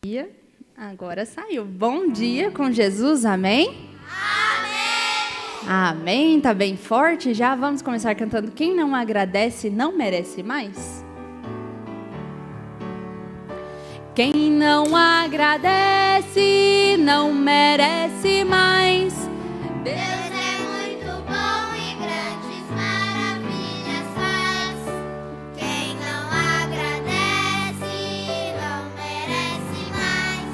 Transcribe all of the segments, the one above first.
dia. Agora saiu. Bom dia com Jesus, amém? Amém! Amém, tá bem forte? Já vamos começar cantando Quem não agradece não merece mais? Quem não agradece não merece mais. Deus é muito bom e grandes maravilhas faz. Quem não agradece não merece mais.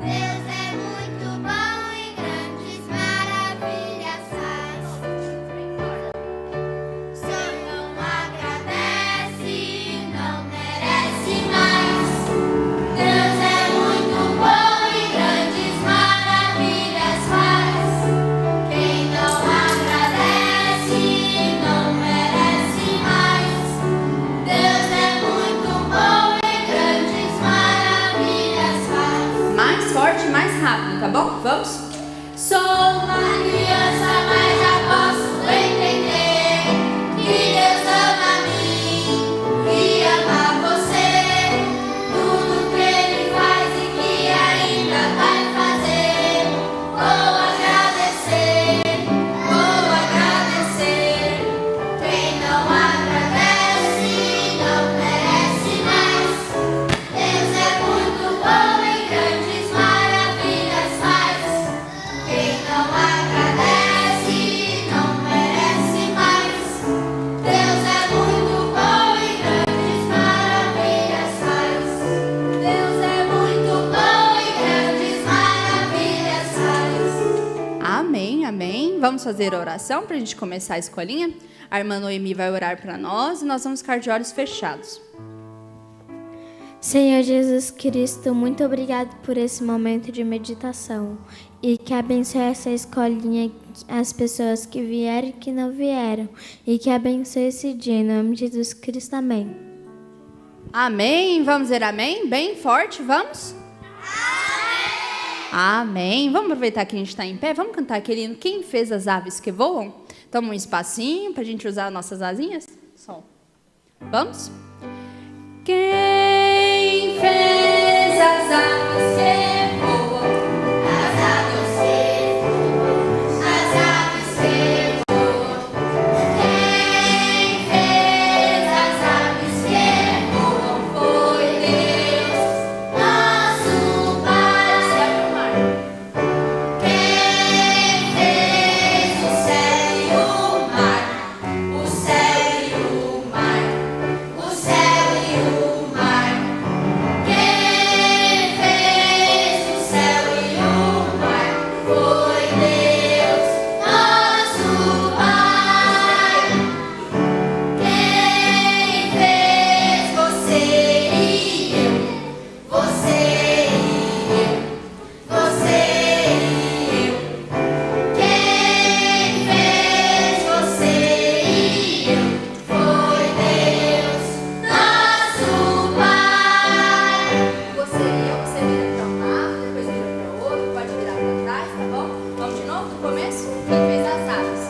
Deus é muito bom e grandes maravilhas faz. Quem não agradece não merece mais. Deus é muito bom e grandes maravilhas faz. Quem não agradece não merece mais. Deus é muito bom e grandes maravilhas faz. Mais forte, mais rápido, tá bom? Vamos? Sou uma criança, mas já posso entender que Deus ama a mim e ama você. Tudo que Ele faz e que ainda vai fazer. Vou agradecer, vou agradecer. Quem não agradece não merece mais. Deus é muito bom e grandes maravilhas faz. Quem não agradece não merece mais. Deus é muito bom e grandes maravilhas faz. Deus é muito bom e grandes maravilhas faz. Amém, amém. Vamos fazer a oração para a gente começar a escolinha? A irmã Noemi vai orar para nós e nós vamos ficar de olhos fechados. Senhor Jesus Cristo, muito obrigado por esse momento de meditação e que abençoe essa escolinha, as pessoas que vieram e que não vieram, e que abençoe esse dia, em nome de Jesus Cristo, amém. Amém, vamos dizer amém? Bem forte, vamos? Amém. Vamos aproveitar que a gente está em pé, vamos cantar aquele hino Quem fez as aves que voam? Toma um espacinho para a gente usar nossas asinhas. Som. Vamos? Quem fez as aves que voam? As aves que voam, as aves que voam. Quem fez as aves que voam foi Deus, nosso Pai. Quem fez o céu e o mar, o céu e o mar, o céu e o mar. Quem fez o céu e o mar foi Deus, nosso Pai. Quem fez você e eu, você e eu, você e eu. Quem fez você e eu foi Deus, nosso Pai. Você e eu, você vira para um lado, depois vira para o outro, pode virar para trás, tá bom? Vamos de novo do começo? Quem fez as aves?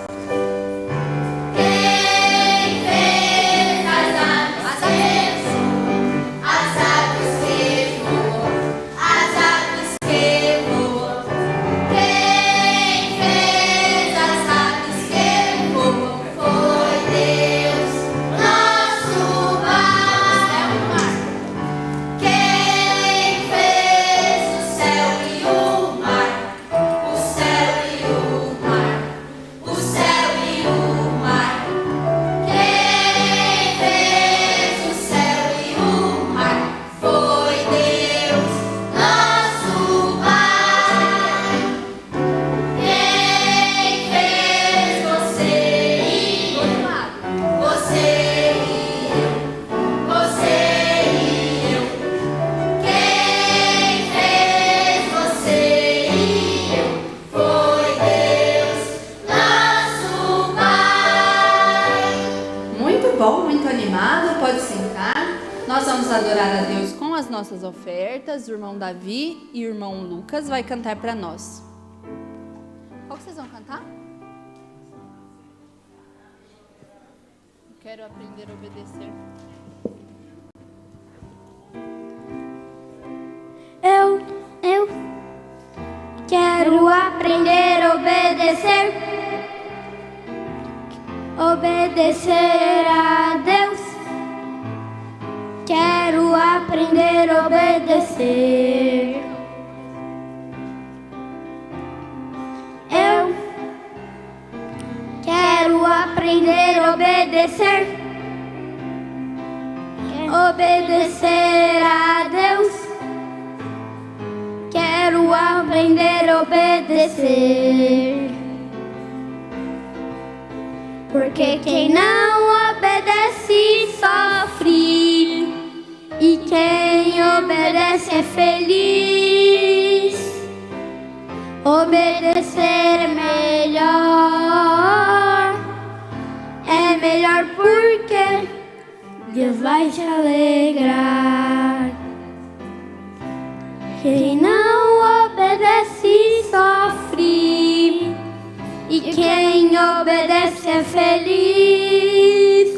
Quem fez as aves que voam, as aves que voam. Quem fez as aves que voam foi Deus, nosso Pai. Quem fez o céu e o mar, o céu e o mar, o céu e o mar. Quem fez o céu e o mar foi Deus, nosso Pai. Quem fez você e eu, você e eu, você e eu. Quem fez você e eu foi Deus, nosso Pai. Muito bom, muito animado, pode sentar. Nós vamos adorar a Deus com as nossas ofertas. O irmão Davi e o irmão Lucas vai cantar para nós. Qual que vocês vão cantar? Quero aprender a obedecer. Quero aprender a obedecer. Obedecer a Deus. Quero aprender a obedecer. Eu quero aprender a obedecer. Obedecer a Deus. Quero aprender a obedecer. Porque quem não obedece sofre, e quem obedece é feliz. Obedecer é melhor porque Deus vai te alegrar. Quem não obedece sofre, e quem obedece é feliz.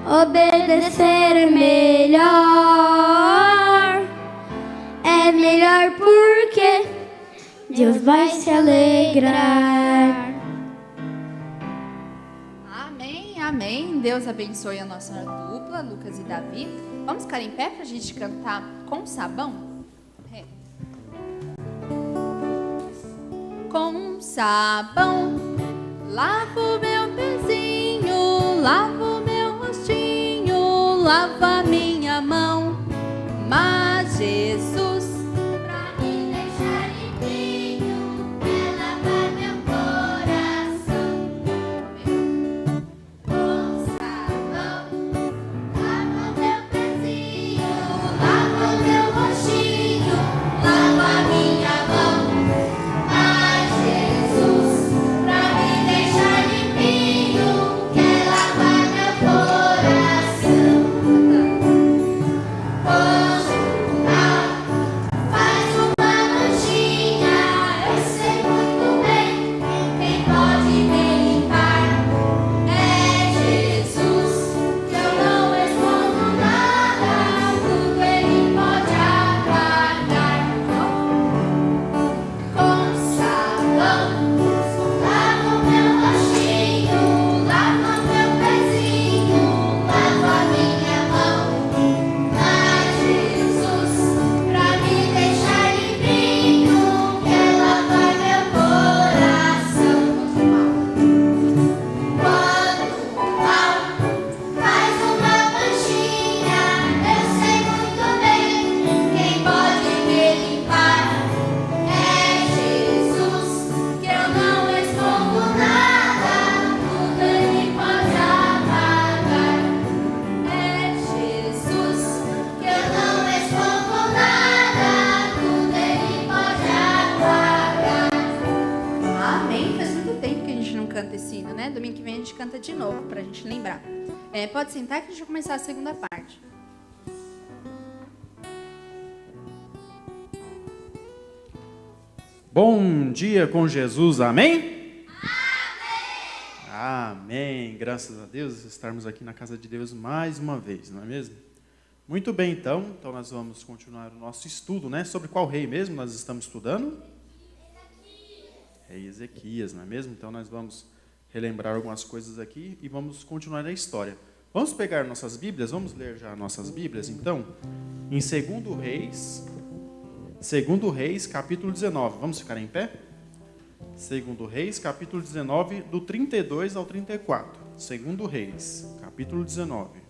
Obedecer é melhor porque Deus vai se alegrar. Amém, amém. Deus abençoe a nossa dupla, Lucas e Davi. Vamos ficar em pé para a gente cantar com sabão? Com sabão, lavo meu pezinho, lavo meu rostinho, lava minha mão. Mas Jesus, Pra me deixar limpinho, quer lavar meu coração. Com sabão, lava meu pezinho, lava meu rostinho, lava minha mão. Mas Jesus, pra me deixar limpinho, quer lavar meu coração. Faz uma manchinha, eu sei muito bem quem pode me limpar. É Jesus, que eu não escondo nada, tudo Ele pode apagar. Com sabão, lavo meu rostinho, lavo meu pezinho, lavo a minha mão. Mas Jesus, pra me deixar limpinho, quer lavar meu coração. Quando o mal faz uma manchinha, eu sei muito bem quem pode me limpar. É Jesus, que eu não escondo nada, tudo Ele pode apagar. É Jesus, que eu não escondo nada, tudo Ele pode apagar. amém. Faz muito tempo que a gente não canta esse hino, né? Domingo que vem a gente canta de novo para a gente lembrar. Pode sentar que a gente vai começar a segunda parte. Bom dia com Jesus, amém? Amém! Graças a Deus estarmos aqui na casa de Deus mais uma vez, não é mesmo? Muito bem, então nós vamos continuar o nosso estudo, né? Sobre qual rei mesmo nós estamos estudando? Rei Ezequias, não é mesmo? Então nós vamos relembrar algumas coisas aqui e vamos continuar a história. Vamos pegar nossas Bíblias, vamos ler já nossas Bíblias, então, em 2 Reis, capítulo 19. Vamos ficar em pé? 2 Reis, capítulo 19, do 32 ao 34. 2 Reis, capítulo 19.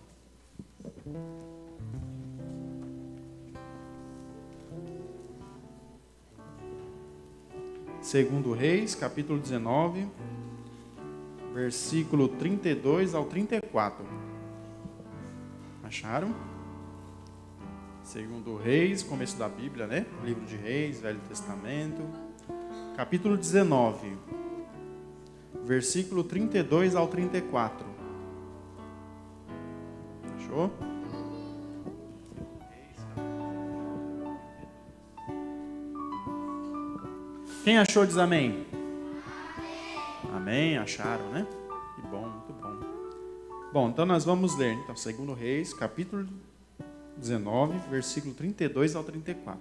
Segundo Reis, capítulo 19, versículo 32 ao 34. Acharam? Segundo Reis, começo da Bíblia, né? Livro de Reis, Velho Testamento. Capítulo 19, versículo 32 ao 34. Achou? Quem achou diz amém? Amém, acharam, né? Que bom, muito bom. Bom, então nós vamos ler, então, 2 Reis, capítulo 19, versículo 32 ao 34.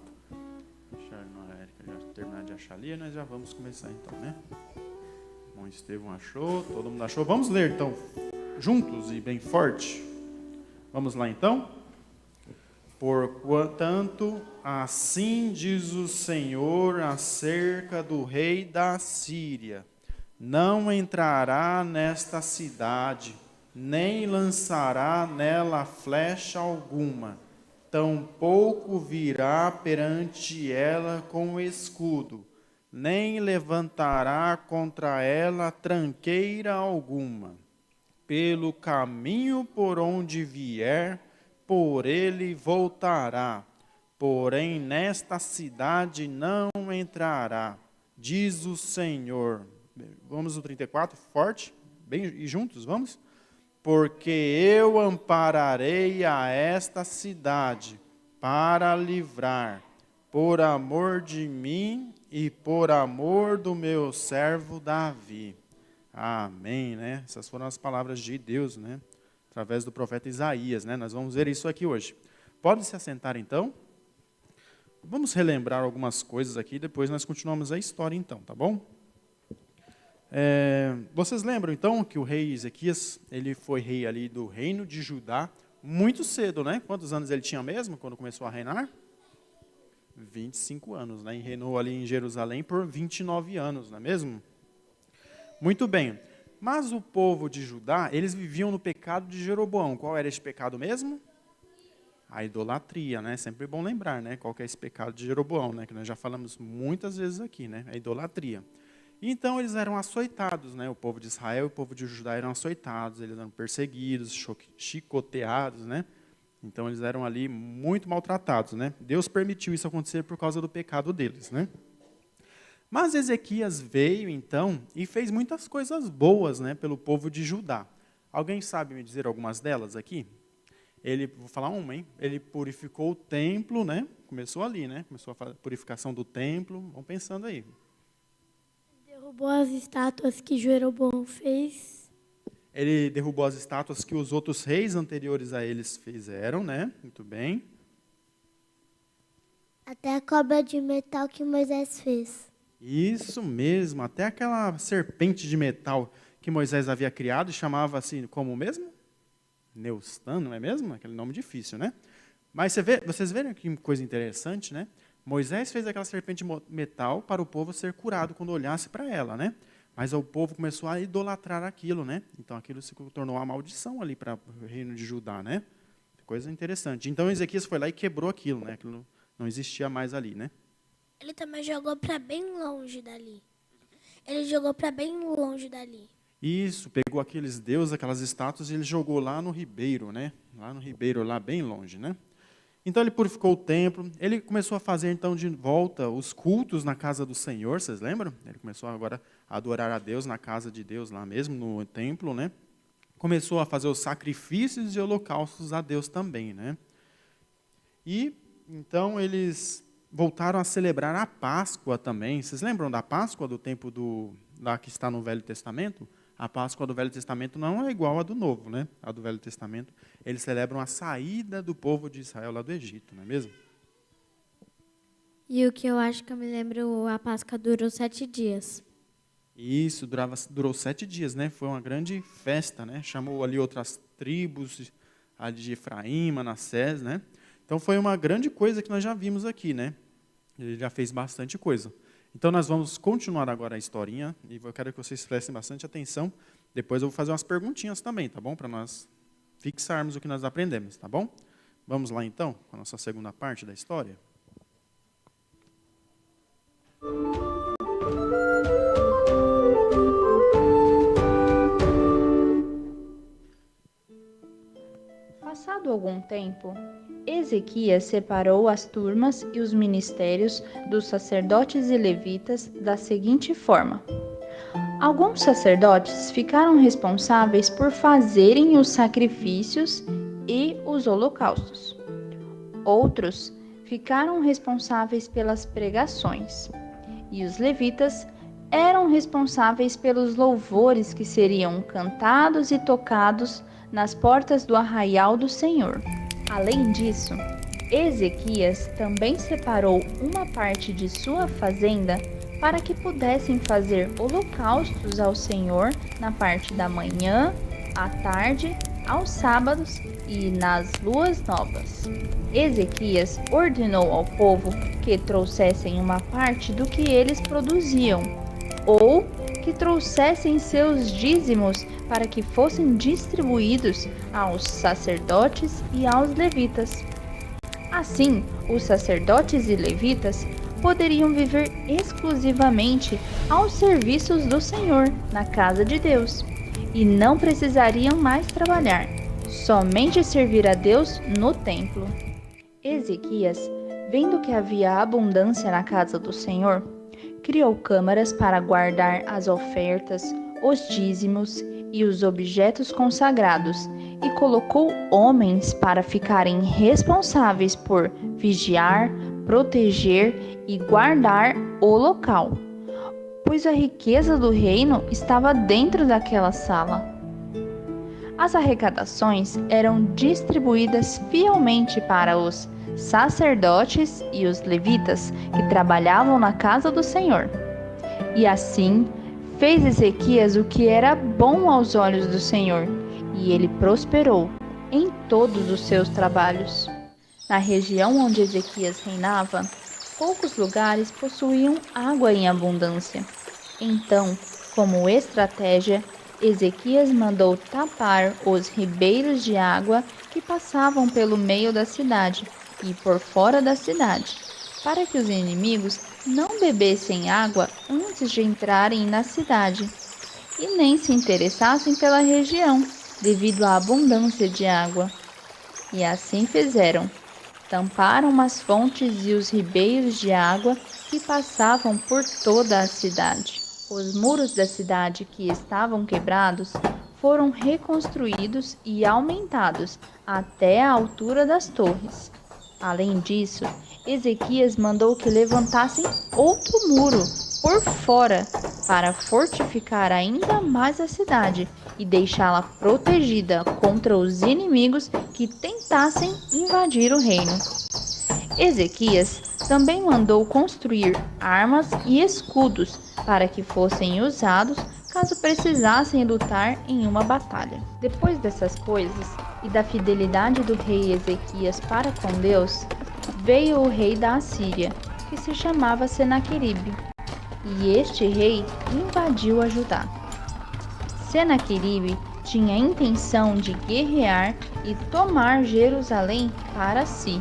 Deixa a Érica já terminar de achar. achar ali, nós já vamos começar então, né? Bom, Estevão achou, todo mundo achou. Vamos ler então, juntos e bem forte. Vamos lá então? Porquanto, assim diz o Senhor acerca do rei da Síria: não entrará nesta cidade, nem lançará nela flecha alguma, tampouco virá perante ela com escudo, nem levantará contra ela tranqueira alguma. Pelo caminho por onde vier, por ele voltará, porém nesta cidade não entrará, diz o Senhor. Vamos no 34, forte, bem, e juntos, vamos? Porque eu ampararei a esta cidade para livrar, por amor de mim e por amor do meu servo Davi. Amém, né? Essas foram as palavras de Deus, né? Através do profeta Isaías, né? Nós vamos ver isso aqui hoje. Pode se assentar então? Vamos relembrar algumas coisas aqui, depois nós continuamos a história então, tá bom? Vocês lembram então que o rei Ezequias, ele foi rei ali do reino de Judá muito cedo, né? Quantos anos ele tinha mesmo quando começou a reinar? 25 anos, né? E reinou ali em Jerusalém por 29 anos, não é mesmo? Muito bem. Mas o povo de Judá, eles viviam no pecado de Jeroboão. Qual era esse pecado mesmo? A idolatria, né? Sempre bom lembrar, né? Qual que é esse pecado de Jeroboão, né? Que nós já falamos muitas vezes aqui, né? A idolatria. Então eles eram açoitados, né? O povo de Israel e o povo de Judá eram açoitados, eles eram perseguidos, chicoteados, né? Então eles eram ali muito maltratados, né? Deus permitiu isso acontecer por causa do pecado deles, né? Mas Ezequias veio, então, e fez muitas coisas boas, né, pelo povo de Judá. Alguém sabe me dizer algumas delas aqui? Vou falar uma, hein? Ele purificou o templo, né? Começou ali, né? Começou a purificação do templo. Vão pensando aí. Derrubou as estátuas que Jeroboão fez. Ele derrubou as estátuas que os outros reis anteriores a eles fizeram, né? Muito bem. Até a cobra de metal que Moisés fez. Isso mesmo, até aquela serpente de metal que Moisés havia criado e chamava assim, como mesmo? Neustan, não é mesmo? Aquele nome difícil, né? Mas vocês viram que coisa interessante, né? Moisés fez aquela serpente de metal para o povo ser curado quando olhasse para ela, né? Mas o povo começou a idolatrar aquilo, né? Então aquilo se tornou uma maldição ali para o reino de Judá, né? Coisa interessante. Então Ezequias foi lá e quebrou aquilo, né? Aquilo não existia mais ali, né? Ele também jogou para bem longe dali. Ele jogou para bem longe dali. Isso, pegou aqueles deuses, aquelas estátuas e ele jogou lá no ribeiro, né? Lá no ribeiro, lá bem longe, né? Então ele purificou o templo, ele começou a fazer então de volta os cultos na casa do Senhor, vocês lembram? Ele começou agora a adorar a Deus na casa de Deus, lá mesmo no templo, né? Começou a fazer os sacrifícios e holocaustos a Deus também, né? E então eles voltaram a celebrar a Páscoa também. Vocês lembram da Páscoa do tempo lá que está no Velho Testamento? A Páscoa do Velho Testamento não é igual à do Novo, né? A do Velho Testamento, eles celebram a saída do povo de Israel lá do Egito, não é mesmo? E o que eu acho que eu me lembro, a Páscoa durou 7 dias. Isso, durou 7 dias, né? Foi uma grande festa, né? Chamou ali outras tribos, a de Efraim, Manassés, né? Então foi uma grande coisa que nós já vimos aqui, né? Ele já fez bastante coisa. Então nós vamos continuar agora a historinha e eu quero que vocês prestem bastante atenção. Depois eu vou fazer umas perguntinhas também, tá bom? Para nós fixarmos o que nós aprendemos, tá bom? Vamos lá então, com a nossa segunda parte da história. Passado algum tempo, Ezequias separou as turmas e os ministérios dos sacerdotes e levitas da seguinte forma: alguns sacerdotes ficaram responsáveis por fazerem os sacrifícios e os holocaustos. Outros ficaram responsáveis pelas pregações, e os levitas eram responsáveis pelos louvores que seriam cantados e tocados nas portas do arraial do Senhor. Além disso, Ezequias também separou uma parte de sua fazenda para que pudessem fazer holocaustos ao Senhor na parte da manhã, à tarde, aos sábados e nas luas novas. Ezequias ordenou ao povo que trouxessem uma parte do que eles produziam, ou que trouxessem seus dízimos para que fossem distribuídos aos sacerdotes e aos levitas. Assim, os sacerdotes e levitas poderiam viver exclusivamente aos serviços do Senhor na casa de Deus e não precisariam mais trabalhar, somente servir a Deus no templo. Ezequias, vendo que havia abundância na casa do Senhor, criou câmaras para guardar as ofertas, os dízimos e os objetos consagrados e colocou homens para ficarem responsáveis por vigiar, proteger e guardar o local, pois a riqueza do reino estava dentro daquela sala. As arrecadações eram distribuídas fielmente para os sacerdotes e os levitas que trabalhavam na casa do Senhor. E assim fez Ezequias o que era bom aos olhos do Senhor, e ele prosperou em todos os seus trabalhos. Na região onde Ezequias reinava, poucos lugares possuíam água em abundância. Então, como estratégia, Ezequias mandou tapar os ribeiros de água que passavam pelo meio da cidade e por fora da cidade, para que os inimigos não bebessem água antes de entrarem na cidade e nem se interessassem pela região, devido à abundância de água. E assim fizeram. Tamparam as fontes e os ribeiros de água que passavam por toda a cidade. Os muros da cidade que estavam quebrados foram reconstruídos e aumentados até a altura das torres. Além disso, Ezequias mandou que levantassem outro muro por fora para fortificar ainda mais a cidade e deixá-la protegida contra os inimigos que tentassem invadir o reino. Ezequias também mandou construir armas e escudos para que fossem usados caso precisassem lutar em uma batalha. Depois dessas coisas e da fidelidade do rei Ezequias para com Deus, veio o rei da Assíria, que se chamava Senaqueribe, e este rei invadiu a Judá. Senaqueribe tinha a intenção de guerrear e tomar Jerusalém para si.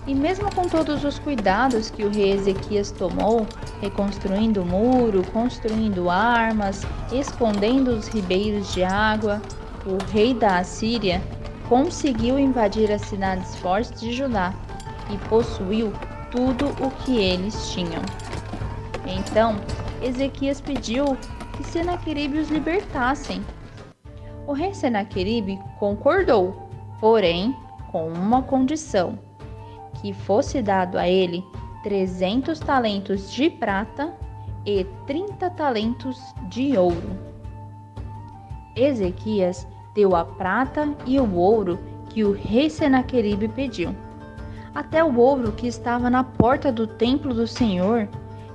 E mesmo com todos os cuidados que o rei Ezequias tomou, reconstruindo o muro, construindo armas, escondendo os ribeiros de água, o rei da Assíria conseguiu invadir as cidades fortes de Judá e possuiu tudo o que eles tinham. Então, Ezequias pediu que Senaqueribe os libertassem. O rei Senaqueribe concordou, porém com uma condição: que fosse dado a ele 300 talentos de prata e 30 talentos de ouro. Ezequias deu a prata e o ouro que o rei Senaqueribe pediu, até o ouro que estava na porta do templo do Senhor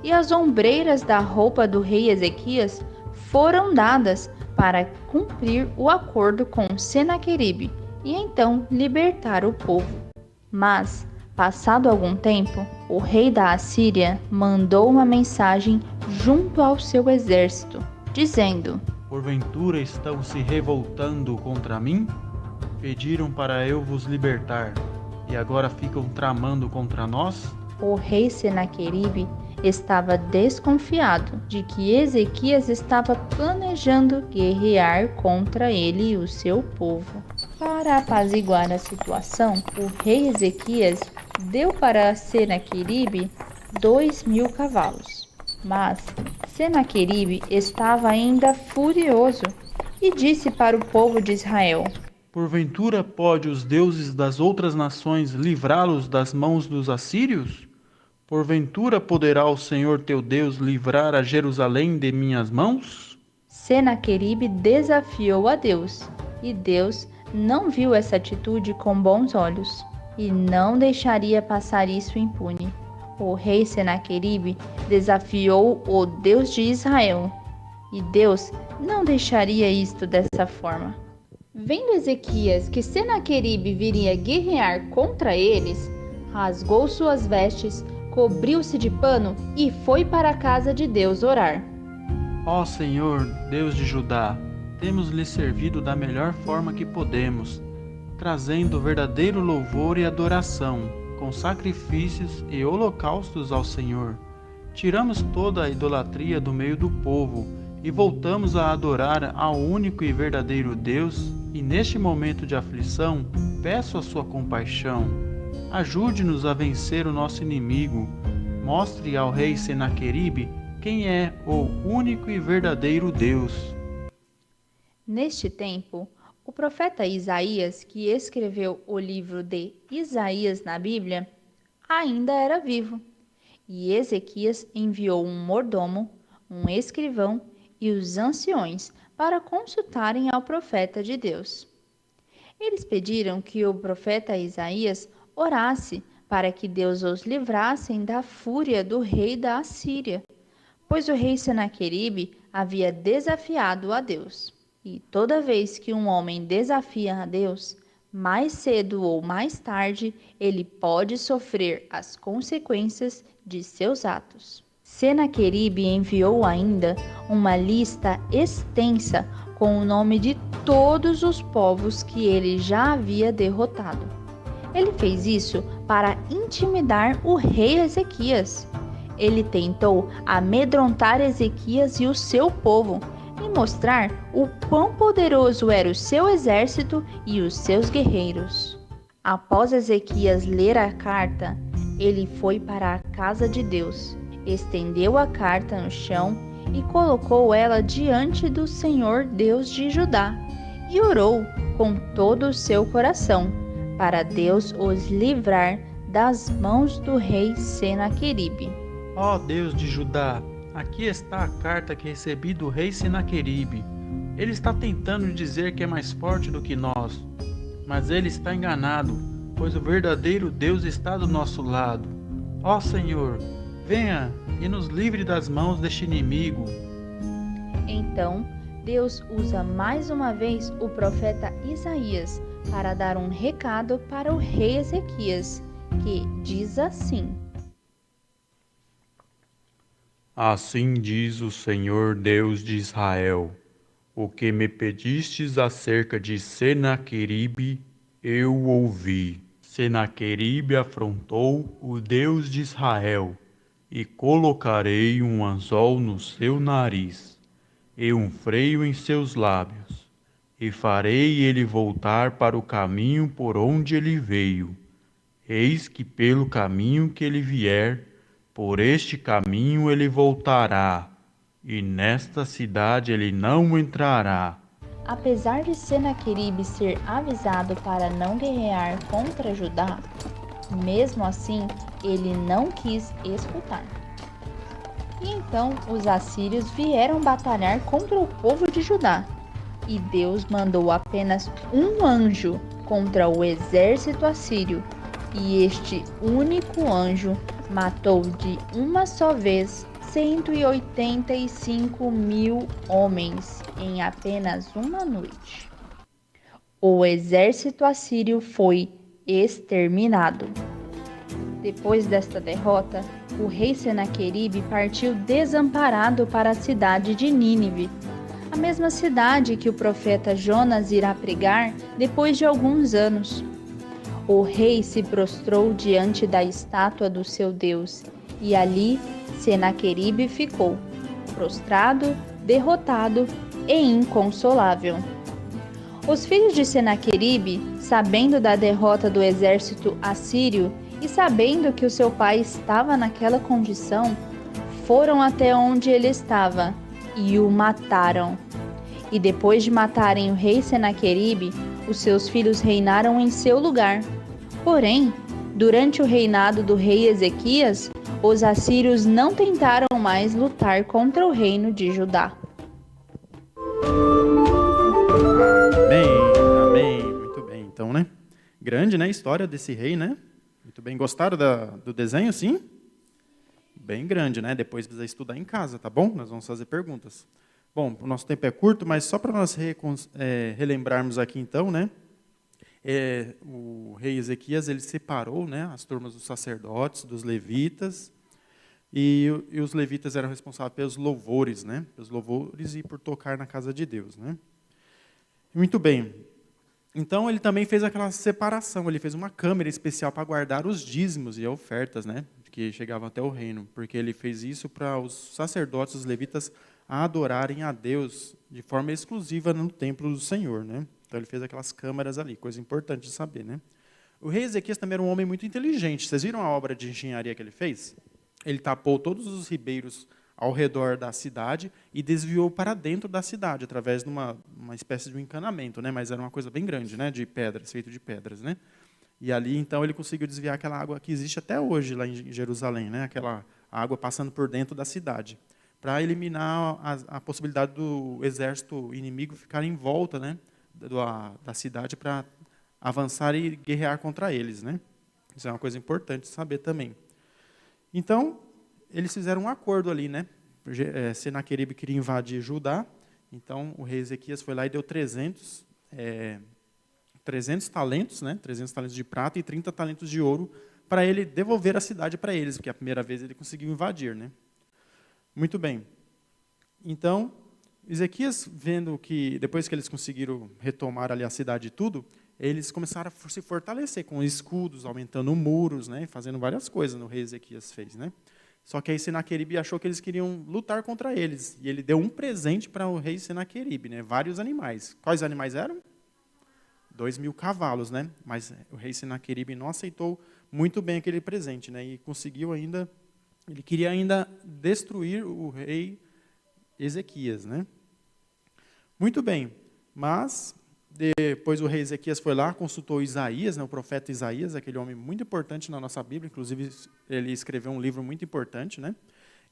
e as ombreiras da roupa do rei Ezequias foram dadas para cumprir o acordo com Senaqueribe e então libertar o povo. Mas, passado algum tempo, o rei da Assíria mandou uma mensagem junto ao seu exército, dizendo: Porventura estão se revoltando contra mim? Pediram para eu vos libertar, e agora ficam tramando contra nós? O rei Senaqueribe estava desconfiado de que Ezequias estava planejando guerrear contra ele e o seu povo. Para apaziguar a situação, o rei Ezequias deu para Senaqueribe 2.000 cavalos. Mas Senaqueribe estava ainda furioso e disse para o povo de Israel: Porventura pode os deuses das outras nações livrá-los das mãos dos assírios? Porventura poderá o Senhor teu Deus livrar a Jerusalém de minhas mãos? Senaqueribe desafiou a Deus, e Deus não viu essa atitude com bons olhos, e não deixaria passar isso impune. o rei Senaqueribe desafiou o Deus de Israel, e Deus não deixaria isto dessa forma. Vendo Ezequias que Senaqueribe viria guerrear contra eles, rasgou suas vestes, cobriu-se de pano e foi para a casa de Deus orar. Ó Senhor, Deus de Judá, temos lhe servido da melhor forma que podemos, trazendo verdadeiro louvor e adoração, com sacrifícios e holocaustos ao Senhor. Tiramos toda a idolatria do meio do povo e voltamos a adorar ao único e verdadeiro Deus, e neste momento de aflição, peço a sua compaixão. Ajude-nos a vencer o nosso inimigo. Mostre ao rei Senaqueribe quem é o único e verdadeiro Deus. Neste tempo, o profeta Isaías, que escreveu o livro de Isaías na Bíblia, ainda era vivo. E Ezequias enviou um mordomo, um escrivão e os anciões para consultarem ao profeta de Deus. Eles pediram que o profeta Isaías orasse para que Deus os livrasse da fúria do rei da Assíria, pois o rei Senaqueribe havia desafiado a Deus. E toda vez que um homem desafia a Deus, mais cedo ou mais tarde, ele pode sofrer as consequências de seus atos. Senaqueribe enviou ainda uma lista extensa com o nome de todos os povos que ele já havia derrotado. Ele fez isso para intimidar o rei Ezequias. Ele tentou amedrontar Ezequias e o seu povo e mostrar o quão poderoso era o seu exército e os seus guerreiros. Após Ezequias ler a carta, ele foi para a casa de Deus, estendeu a carta no chão e colocou ela diante do Senhor Deus de Judá e orou com todo o seu coração para Deus os livrar das mãos do rei Senaqueribe. Ó Deus de Judá, aqui está a carta que recebi do rei Senaqueribe. Ele está tentando dizer que é mais forte do que nós, mas ele está enganado, pois o verdadeiro Deus está do nosso lado. Ó Senhor, venha e nos livre das mãos deste inimigo. Então, Deus usa mais uma vez o profeta Isaías para dar um recado para o rei Ezequias, que diz assim: Assim diz o Senhor Deus de Israel: o que me pedistes acerca de Senaqueribe, eu ouvi. Senaqueribe afrontou o Deus de Israel, e colocarei um anzol no seu nariz, e um freio em seus lábios, e farei ele voltar para o caminho por onde ele veio. Eis que pelo caminho que ele vier, por este caminho ele voltará, e nesta cidade ele não entrará. Apesar de Senaqueribe ser avisado para não guerrear contra Judá, mesmo assim ele não quis escutar. E então os assírios vieram batalhar contra o povo de Judá, e Deus mandou apenas um anjo contra o exército assírio, e este único anjo matou de uma só vez 185.000 homens em apenas uma noite. O exército assírio foi exterminado. Depois desta derrota, o rei Senaqueribe partiu desamparado para a cidade de Nínive, a mesma cidade que o profeta Jonas irá pregar depois de alguns anos. O rei se prostrou diante da estátua do seu Deus, e ali Senaqueribe ficou, prostrado, derrotado e inconsolável. Os filhos de Senaqueribe, sabendo da derrota do exército assírio e sabendo que o seu pai estava naquela condição, foram até onde ele estava e o mataram. E depois de matarem o rei Senaqueribe, os seus filhos reinaram em seu lugar. Porém, durante o reinado do rei Ezequias, os assírios não tentaram mais lutar contra o reino de Judá. Amém. Muito bem. Então, né? Grande, né? A história desse rei, né? Muito bem. Gostaram do desenho, sim? bem grande, né? Depois precisa estudar em casa, tá bom? Nós vamos fazer perguntas. Bom, o nosso tempo é curto, mas só para nós relembrarmos aqui então, né? O rei Ezequias, ele separou, né, as turmas dos sacerdotes, dos levitas, e os levitas eram responsáveis pelos louvores, né? Pelos louvores e por tocar na casa de Deus, né? Muito bem. Então, ele também fez aquela separação, ele fez uma câmara especial para guardar os dízimos e ofertas, né, que chegavam até o reino, porque ele fez isso para os sacerdotes, os levitas, adorarem a Deus de forma exclusiva no templo do Senhor, né? Então, ele fez aquelas câmaras ali, coisa importante de saber, né? O rei Ezequias também era um homem muito inteligente. Vocês viram a obra de engenharia que ele fez? Ele tapou todos os ribeiros ao redor da cidade e desviou para dentro da cidade, através de uma espécie de um encanamento, né? Mas era uma coisa bem grande, né? De pedras, feito de pedras, né? E ali, então, ele conseguiu desviar aquela água que existe até hoje lá em Jerusalém, né? Aquela água passando por dentro da cidade, para eliminar a possibilidade do exército inimigo ficar em volta, né? Da cidade para avançar e guerrear contra eles, né? Isso é uma coisa importante saber também. Então, eles fizeram um acordo ali, né? Senaqueribe queria invadir Judá, então o rei Ezequias foi lá e deu 300 talentos, né? 300 talentos de prata e 30 talentos de ouro para ele devolver a cidade para eles, porque a primeira vez ele conseguiu invadir, né? Muito bem. Então, Ezequias, vendo que depois que eles conseguiram retomar ali a cidade e tudo, eles começaram a se fortalecer com escudos, aumentando muros, né? Fazendo várias coisas o rei Ezequias fez, né? Só que aí Senaqueribe achou que eles queriam lutar contra eles. E ele deu um presente para o rei Senaqueribe, né? Vários animais. Quais animais eram? 2.000 cavalos, né? Mas o rei Senaqueribe não aceitou muito bem aquele presente, né? E conseguiu ainda, ele queria ainda destruir o rei Ezequias, né? Muito bem, mas depois o rei Ezequias foi lá, consultou Isaías, né, o profeta Isaías, aquele homem muito importante na nossa Bíblia, inclusive ele escreveu um livro muito importante, né?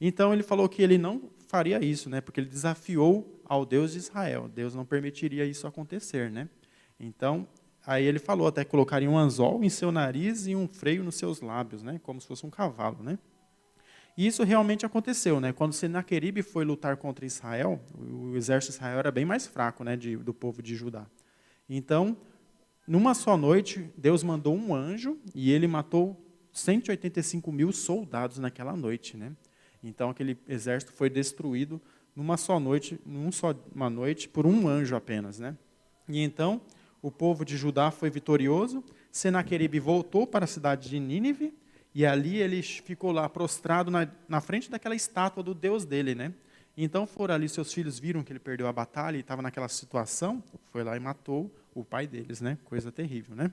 Então ele falou que ele não faria isso, né, porque ele desafiou ao Deus de Israel. Deus não permitiria isso acontecer, né? Então, aí ele falou até que colocaria um anzol em seu nariz e um freio nos seus lábios, né, como se fosse um cavalo, né? E isso realmente aconteceu, né? Quando Senaqueribe foi lutar contra Israel, o exército de Israel era bem mais fraco, né, do povo de Judá. Então, numa só noite, Deus mandou um anjo e ele matou 185.000 soldados naquela noite, né? Então, aquele exército foi destruído numa noite, por um anjo apenas, né? E então, o povo de Judá foi vitorioso, Senaqueribe voltou para a cidade de Nínive, e ali ele ficou lá prostrado na frente daquela estátua do Deus dele, né? Então foram ali, seus filhos viram que ele perdeu a batalha e estava naquela situação, foi lá e matou o pai deles, né? Coisa terrível, né?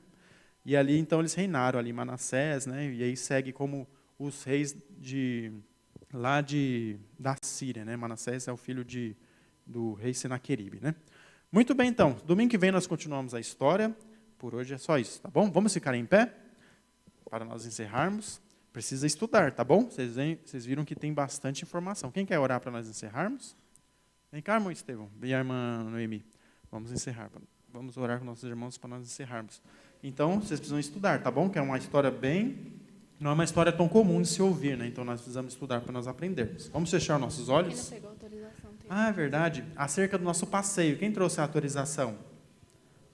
E ali então eles reinaram ali Manassés, né? E aí segue como os reis da Síria, né? Manassés é o filho do rei Senaqueribe, né? Muito bem, então. Domingo que vem nós continuamos a história. Por hoje é só isso, tá bom? Vamos ficar em pé para nós encerrarmos. Precisa estudar, tá bom? Vocês viram que tem bastante informação. Quem quer orar para nós encerrarmos? Vem cá, irmão Estevão. Vem, irmã Noemi. Vamos encerrar. Vamos orar com nossos irmãos para nós encerrarmos. Então, vocês precisam estudar, tá bom? Que é uma história não é uma história tão comum de se ouvir, né? Então, nós precisamos estudar para nós aprendermos. Vamos fechar nossos olhos? Ah, é verdade. Acerca do nosso passeio. Quem trouxe a autorização?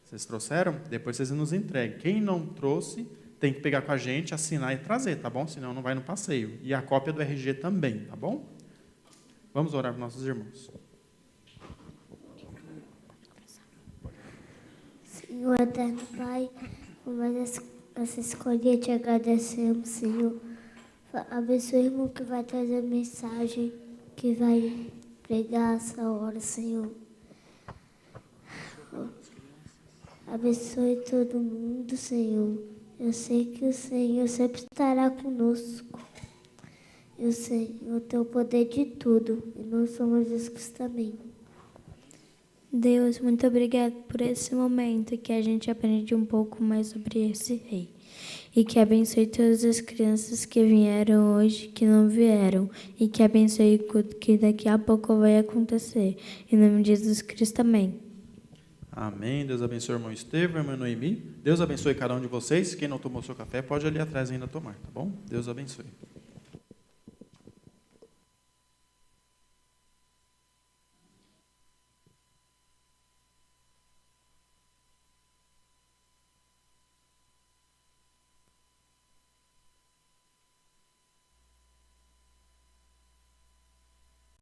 Vocês trouxeram? Depois vocês nos entreguem. Quem não trouxe, tem que pegar com a gente, assinar e trazer, tá bom? Senão não vai no passeio. E a cópia do RG também, tá bom? Vamos orar para nossos irmãos. Senhor eterno Pai, por mais essa escolha, te agradecemos, Senhor. Abençoe o irmão que vai trazer a mensagem, que vai pregar essa hora, Senhor. Abençoe todo mundo, Senhor. Eu sei que o Senhor sempre estará conosco. Eu sei, o teu poder de tudo. E nós somos Jesus também. Deus, muito obrigado por esse momento que a gente aprende um pouco mais sobre esse rei. E que abençoe todas as crianças que vieram hoje, que não vieram. E que abençoe o que daqui a pouco vai acontecer. Em nome de Jesus Cristo, amém. Amém. Deus abençoe o irmão Estevão, irmã Noemi. Deus abençoe cada um de vocês. Quem não tomou seu café, pode ali atrás ainda tomar, tá bom? Deus abençoe.